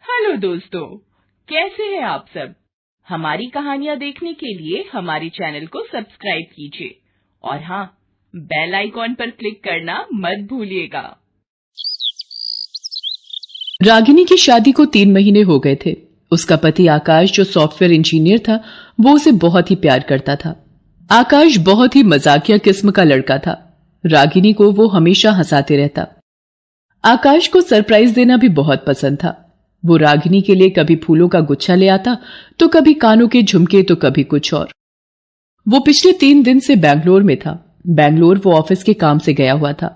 Hello दोस्तों, कैसे हैं आप सब। हमारी कहानियां देखने के लिए हमारे चैनल को सब्सक्राइब कीजिए और हाँ, बेल आइकॉन पर क्लिक करना मत भूलिएगा। रागिनी की शादी को 3 महीने हो गए थे। उसका पति आकाश, जो सॉफ्टवेयर इंजीनियर था, वो उसे बहुत ही प्यार करता था। आकाश बहुत ही मजाकिया किस्म का लड़का था। रागिनी को वो हमेशा हंसाते रहता। आकाश को सरप्राइज देना भी बहुत पसंद था। वो रागिनी के लिए कभी फूलों का गुच्छा ले आता, तो कभी कानों के झुमके, तो कभी कुछ और। वो पिछले 3 दिन से बैंगलोर में था। बैंगलोर वो ऑफिस के काम से गया हुआ था।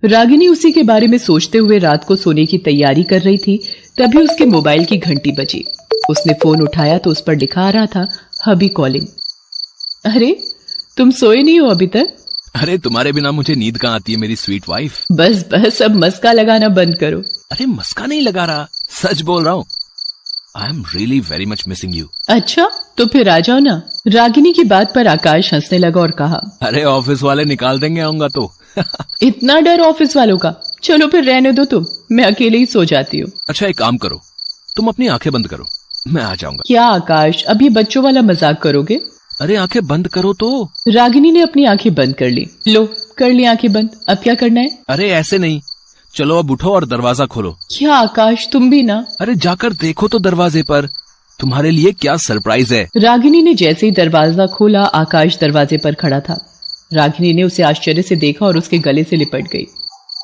रागिनी उसी के बारे में सोचते हुए रात को सोने की तैयारी कर रही थी, तभी उसके मोबाइल की घंटी बजी। उसने फोन उठाया तो उस पर लिखा आ रहा था, हबी कॉलिंग। अरे, तुम सोए नहीं हो अभी तक? अरे, तुम्हारे बिना मुझे नींद कहाँ आती है मेरी स्वीट वाइफ। बस बस, अब मस्का लगाना बंद करो। अरे, मस्का नहीं लगा रहा, सच बोल रहा हूँ। I am really very much missing you. अच्छा, तो फिर आ जाओ ना। रागिनी की बात पर आकाश हंसने लगा और कहा, अरे, ऑफिस वाले निकाल देंगे आऊंगा तो। इतना डर ऑफिस वालों का? चलो फिर रहने दो तुम, मैं अकेले ही सो जाती हूँ। अच्छा, एक काम करो, तुम अपनी आंखें बंद करो, मैं आ जाऊंगा। क्या आकाश, अब ये बच्चों वाला मजाक करोगे? अरे, आंखें बंद करो तो। रागिनी ने अपनी आंखें बंद कर ली। लो, कर ली आंखें बंद, अब क्या करना है? अरे, ऐसे नहीं, चलो अब उठो और दरवाजा खोलो। क्या आकाश, तुम भी ना? अरे, जाकर देखो तो दरवाजे पर, तुम्हारे लिए क्या सरप्राइज है। रागिनी ने जैसे ही दरवाजा खोला, आकाश दरवाजे पर खड़ा था। रागिनी ने उसे आश्चर्य से देखा और उसके गले से लिपट गई।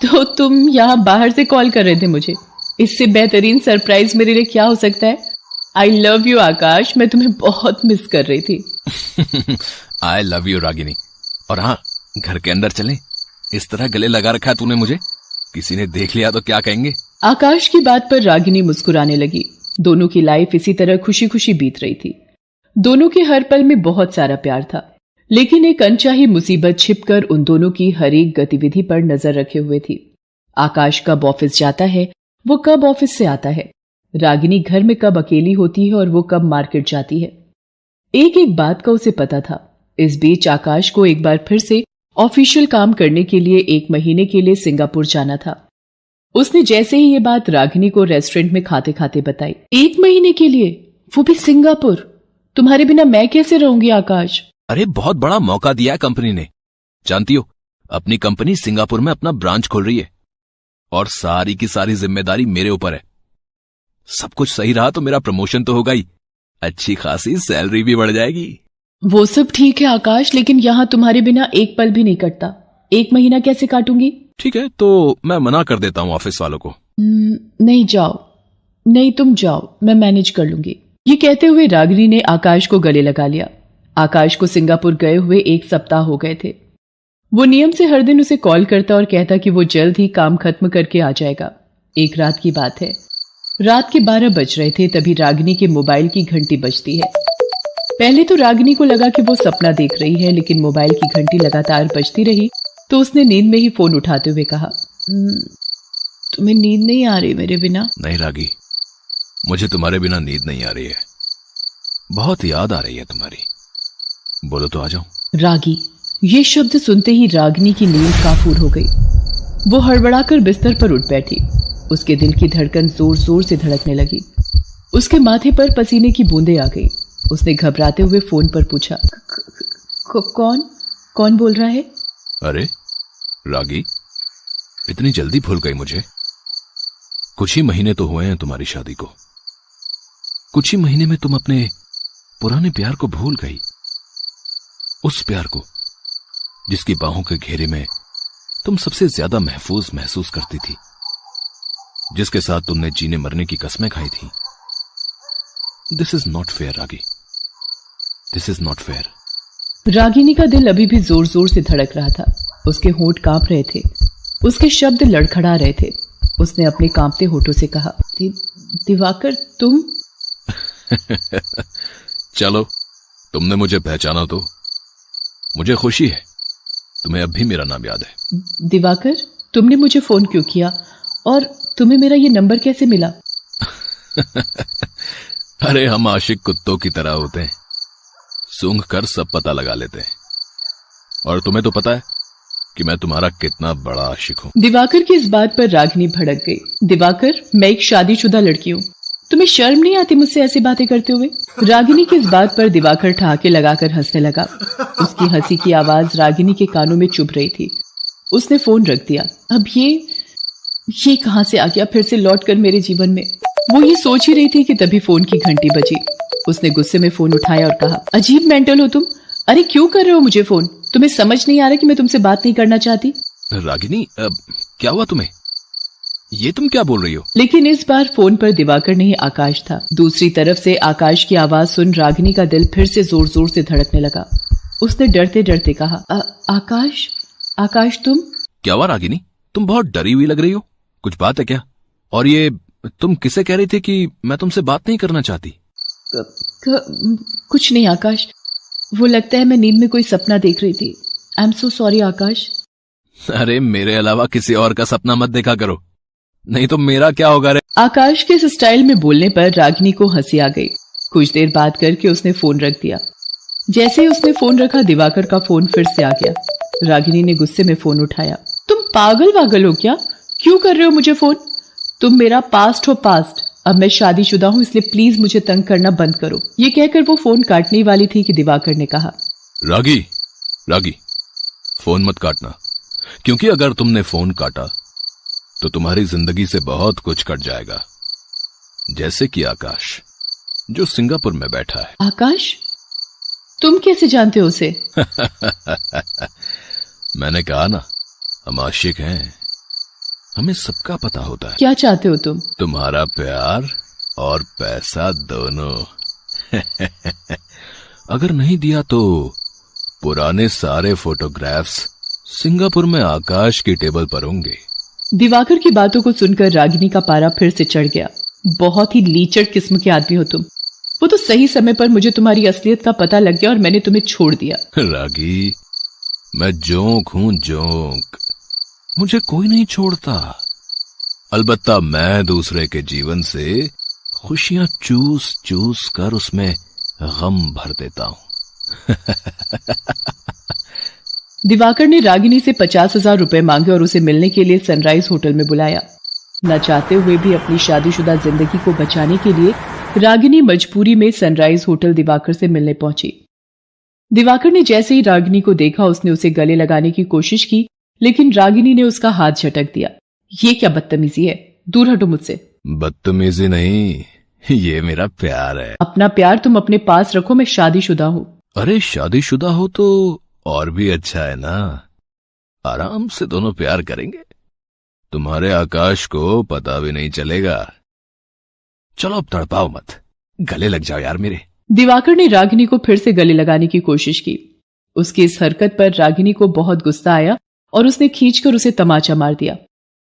तो तुम यहाँ बाहर से कॉल कर रहे थे मुझे? इससे बेहतरीन सरप्राइज मेरे लिए क्या हो सकता है? आई लव यू आकाश, मैं तुम्हें बहुत मिस कर रही थी। I love you Ragini. और हाँ, घर के अंदर चलें? इस तरह गले लगा रखा है तूने मुझे, किसी ने देख लिया तो क्या कहेंगे। आकाश की बात पर रागिनी मुस्कुराने लगी। दोनों की लाइफ इसी तरह खुशी खुशी बीत रही थी। दोनों के हर पल में बहुत सारा प्यार था, लेकिन एक अनचाही मुसीबत छिपकर उन दोनों की हर एक गतिविधि पर नजर रखे हुए थी। आकाश कब ऑफिस जाता है, वो कब ऑफिस से आता है, रागिनी घर में कब अकेली होती है और वो कब मार्केट जाती है। एक एक बात का उसे पता था। इस बीच आकाश को एक बार फिर से ऑफिशियल काम करने के लिए 1 महीने के लिए सिंगापुर जाना था। उसने जैसे ही ये बात रागिनी को रेस्टोरेंट में खाते खाते बताई। 1 महीने के लिए, वो भी सिंगापुर? तुम्हारे बिना मैं कैसे रहूंगी आकाश? अरे, बहुत बड़ा मौका दिया है कंपनी ने। जानती हो, अपनी कंपनी सिंगापुर में अपना ब्रांच खोल रही है और सारी की सारी जिम्मेदारी मेरे ऊपर है। सब कुछ सही रहा तो मेरा प्रमोशन तो होगा ही, अच्छी खासी सैलरी भी बढ़ जाएगी। वो सब ठीक है आकाश, लेकिन यहाँ तुम्हारे बिना एक पल भी नहीं कटता। 1 महीना कैसे काटूंगी? ठीक है, तो मैं मना कर देता हूँ ऑफिस वालों को। नहीं, जाओ। नहीं, तुम जाओ, मैं मैनेज कर लूंगी। ये कहते हुए रागिनी ने आकाश को गले लगा लिया। आकाश को सिंगापुर गए हुए 1 सप्ताह हो गए थे। वो नियम से हर दिन उसे कॉल करता और कहता कि वो जल्द ही काम खत्म करके आ जाएगा। एक रात की बात है, रात के 12 बज रहे थे, तभी रागिनी के मोबाइल की घंटी बजती है। पहले तो रागिनी को लगा कि वो सपना देख रही है, लेकिन मोबाइल की घंटी लगातार बजती रही तो उसने नींद में ही फोन उठाते हुए कहा, तुम्हें नींद नहीं आ रही मेरे बिना? नहीं रागी, मुझे तुम्हारे बिना नींद नहीं आ रही है, बहुत याद आ रही है तुम्हारी। बोलो तो आ जाऊं। रागी, ये शब्द सुनते ही रागिनी की नींद काफूर हो गई। वो हड़बड़ाकर बिस्तर पर उठ बैठी। उसके दिल की धड़कन जोर जोर से धड़कने लगी। उसके माथे पर पसीने की बूंदें आ गई। उसने घबराते हुए फोन पर पूछा, कौन बोल रहा है? अरे रागी, इतनी जल्दी भूल गई मुझे? कुछ ही महीने तो हुए हैं तुम्हारी शादी को। कुछ ही महीने में तुम अपने पुराने प्यार को भूल गई, उस प्यार को जिसकी बाहों के घेरे में तुम सबसे ज्यादा महफूज महसूस करती थी, जिसके साथ तुमने जीने मरने की कस्में खाई थी। This is not fair ragi, this is not fair. Ragini का दिल अभी भी जोर जोर से धड़क रहा था। उसके होंठ कांप रहे थे, उसके शब्द लड़खड़ा रहे थे। उसने अपने कांपते होठों से कहा, दिवाकर तुम? चलो, तुमने मुझे पहचाना तो मुझे खुशी है। तुम्हें अब भी मेरा नाम याद है। दिवाकर, तुमने मुझे फोन क्यों किया और तुम्हें मेरा ये नंबर कैसे मिला? अरे, हम आशिक कुत्तों की तरह होते हैं, सूंघ कर सब पता लगा लेते हैं। और तुम्हें तो पता है, कि मैं तुम्हारा कितना बड़ा आशिक हूँ। दिवाकर की इस बात पर रागिनी भड़क गई। दिवाकर, मैं एक शादीशुदा लड़की हूँ, तुम्हें शर्म नहीं आती मुझसे ऐसी बातें करते हुए? रागिनी की इस बात पर दिवाकर ठहाके लगाकर हंसने लगा। उसकी हंसी की आवाज रागिनी के कानों में चुभ रही थी। उसने फोन रख दिया। अब ये कहां से आ गया फिर से लौट कर मेरे जीवन में? वो ये सोच ही रही थी कि तभी फोन की घंटी बजी। उसने गुस्से में फोन उठाया और कहा, अजीब मेंटल हो तुम। अरे क्यों कर रहे हो मुझे फोन? तुम्हें समझ नहीं आ रहा कि मैं तुमसे बात नहीं करना चाहती? रागिनी, क्या हुआ तुम्हें? ये तुम क्या बोल रही हो? लेकिन इस बार फोन पर दिवाकर नहीं, आकाश था। दूसरी तरफ से आकाश की आवाज सुन रागिनी का दिल फिर से जोर जोर से धड़कने लगा। उसने डरते डरते कहा, आकाश तुम? क्या हुआ रागिनी? तुम बहुत डरी हुई लग रही हो, कुछ बात है क्या? और ये तुम किसे कह रही थी कि मैं तुमसे बात नहीं करना चाहती? कुछ नहीं आकाश, वो लगता है मैं नींद में कोई सपना देख रही थी। आई एम सो सॉरी आकाश। अरे मेरे अलावा किसी और का सपना मत देखा करो, नहीं तो मेरा क्या होगा रे? आकाश के इस स्टाइल में बोलने पर रागिनी को हंसी आ गई। कुछ देर बात करके उसने फोन रख दिया। जैसे ही उसने फोन रखा, दिवाकर का फोन फिर से आ गया। रागिनी ने गुस्से में फोन उठाया। तुम पागल वागल हो क्या? क्यों कर रहे हो मुझे फोन? तुम मेरा पास्ट हो पास्ट। अब मैं शादीशुदा हूं, इसलिए प्लीज मुझे तंग करना बंद करो। ये कहकर वो फोन काटने वाली थी कि दिवाकर ने कहा, रागी, फोन मत काटना, क्योंकि अगर तुमने फोन काटा तो तुम्हारी जिंदगी से बहुत कुछ कट जाएगा, जैसे कि आकाश जो सिंगापुर में बैठा है। आकाश? तुम कैसे जानते हो उसे? मैंने कहा ना, हम आशिक हैं, हमें सबका पता होता है। क्या चाहते हो तुम? तुम्हारा प्यार और पैसा दोनों। अगर नहीं दिया तो पुराने सारे फोटोग्राफ्स सिंगापुर में आकाश की टेबल पर होंगे। दिवाकर की बातों को सुनकर रागिनी का पारा फिर से चढ़ गया। बहुत ही लीचड़ किस्म के आदमी हो तुम। वो तो सही समय पर मुझे तुम्हारी असलियत का पता लग गया और मैंने तुम्हें छोड़ दिया। रागी, मैं जोंक हूं, जोंक, मुझे कोई नहीं छोड़ता। अलबत्ता मैं दूसरे के जीवन से खुशियां चूस चूस कर उसमें गम भर देता हूं। दिवाकर ने रागिनी से 50,000 रुपए मांगे और उसे मिलने के लिए सनराइज होटल में बुलाया। न चाहते हुए भी अपनी शादीशुदा जिंदगी को बचाने के लिए रागिनी मजबूरी में सनराइज होटल दिवाकर से मिलने पहुंची। दिवाकर ने जैसे ही रागिनी को देखा, उसने उसे गले लगाने की कोशिश की, लेकिन रागिनी ने उसका हाथ झटक दिया। ये क्या बदतमीजी है? दूर हटो मुझसे। बदतमीजी नहीं, ये मेरा प्यार है। अपना प्यार तुम अपने पास रखो, मैं शादीशुदा हूँ। अरे शादीशुदा हो तो और भी अच्छा है ना, आराम से दोनों प्यार करेंगे, तुम्हारे आकाश को पता भी नहीं चलेगा। चलो अब तड़पाओ मत, गले लग जाओ यार मेरे। दिवाकर ने रागिनी को फिर से गले लगाने की कोशिश की। उसकी इस हरकत पर रागिनी को बहुत गुस्सा आया और उसने खींचकर उसे तमाचा मार दिया।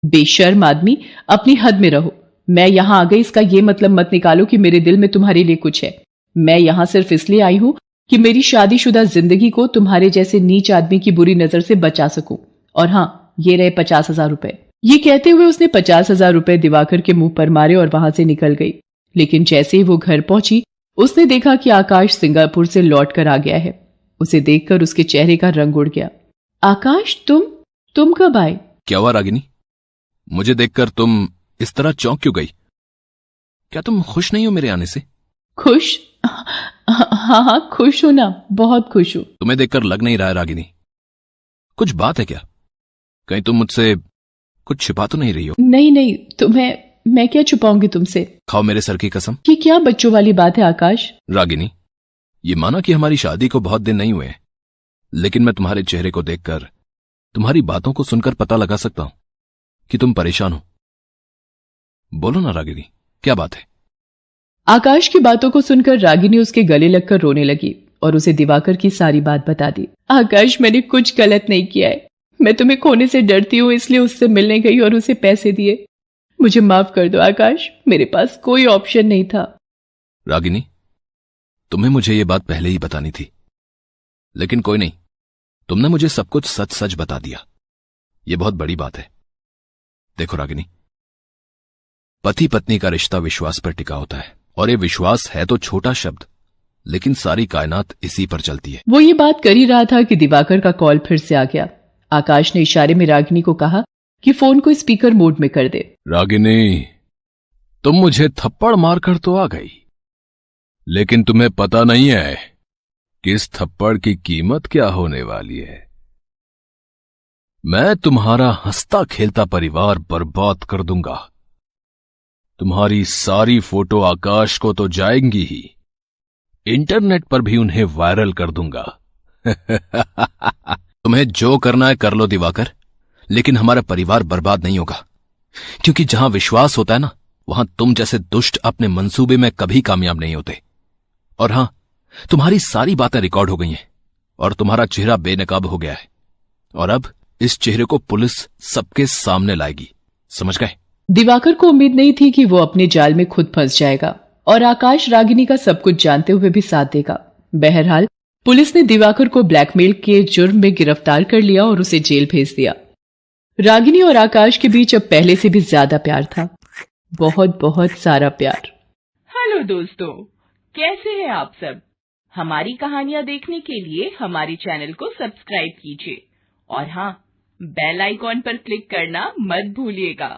बेशर्म आदमी, अपनी हद में रहो। मैं यहां आ गई, इसका ये मतलब मत निकालो कि मेरे दिल में तुम्हारे लिए कुछ है। मैं यहां सिर्फ इसलिए आई हूं कि मेरी शादीशुदा जिंदगी को तुम्हारे जैसे नीच आदमी की बुरी नजर से बचा सकूं। और हां, ये रहे 50,000 रुपए। ये कहते हुए उसने 50,000 रुपए दिवाकर के मुंह पर मारे और वहां से निकल गई। लेकिन जैसे ही वो घर पहुंची, उसने देखा कि आकाश सिंगापुर से लौट कर आ गया है। उसे देखकर उसके चेहरे का रंग उड़ गया। आकाश, तुम कब आए? क्या हुआ रागिनी? मुझे देखकर तुम इस तरह चौंक क्यों गई? क्या तुम खुश नहीं हो मेरे आने से? खुश? हाँ, खुश हूं ना, बहुत खुश हूं। तुम्हें देखकर लग नहीं रहा है रागिनी, कुछ बात है क्या? कहीं तुम मुझसे कुछ छिपा तो नहीं रही हो? नहीं, मैं क्या छुपाऊंगी तुमसे। खाओ मेरे सर की कसम। ये क्या बच्चों वाली बात है आकाश? रागिनी, ये माना कि हमारी शादी को बहुत दिन नहीं हुए, लेकिन मैं तुम्हारे चेहरे को देखकर, तुम्हारी बातों को सुनकर पता लगा सकता हूं कि तुम परेशान हो। बोलो ना रागिनी, क्या बात है? आकाश की बातों को सुनकर रागिनी उसके गले लगकर रोने लगी और उसे दिवाकर की सारी बात बता दी। आकाश, मैंने कुछ गलत नहीं किया है। मैं तुम्हें खोने से डरती हूँ, इसलिए उससे मिलने गई और उसे पैसे दिए। मुझे माफ कर दो आकाश, मेरे पास कोई ऑप्शन नहीं था। रागिनी, तुम्हें मुझे ये बात पहले ही बतानी थी, लेकिन कोई नहीं, तुमने मुझे सब कुछ सच सच बता दिया। ये बहुत बड़ी बात है। देखो रागिनी, पति पत्नी का रिश्ता विश्वास पर टिका होता है, और ये विश्वास है तो छोटा शब्द, लेकिन सारी कायनात इसी पर चलती है। वो ये बात कर ही रहा था कि दिवाकर का कॉल फिर से आ गया। आकाश ने इशारे में रागिनी को कहा कि फोन को स्पीकर मोड में कर दे। रागिनी, तुम मुझे थप्पड़ मारकर तो आ गई, लेकिन तुम्हें पता नहीं है कि इस थप्पड़ की कीमत क्या होने वाली है। मैं तुम्हारा हंसता खेलता परिवार बर्बाद कर दूंगा। तुम्हारी सारी फोटो आकाश को तो जाएंगी ही, इंटरनेट पर भी उन्हें वायरल कर दूंगा। तुम्हें जो करना है कर लो दिवाकर, लेकिन हमारा परिवार बर्बाद नहीं होगा, क्योंकि जहां विश्वास होता है ना, वहां तुम जैसे दुष्ट अपने मंसूबे में कभी कामयाब नहीं होते। और हां, तुम्हारी सारी बातें रिकॉर्ड हो गई हैं और तुम्हारा चेहरा बेनकाब हो गया है, और अब इस चेहरे को पुलिस सबके सामने लाएगी, समझ गए? दिवाकर को उम्मीद नहीं थी कि वो अपने जाल में खुद फंस जाएगा और आकाश रागिनी का सब कुछ जानते हुए भी साथ देगा। बहरहाल पुलिस ने दिवाकर को ब्लैकमेल के जुर्म में गिरफ्तार कर लिया और उसे जेल भेज दिया। रागिनी और आकाश के बीच अब पहले से भी ज्यादा प्यार था, बहुत बहुत सारा प्यार। हेलो दोस्तों, कैसे हैं आप सब? हमारी कहानियां देखने के लिए हमारे चैनल को सब्सक्राइब कीजिए और हाँ, बेल आइकॉन पर क्लिक करना मत भूलिएगा।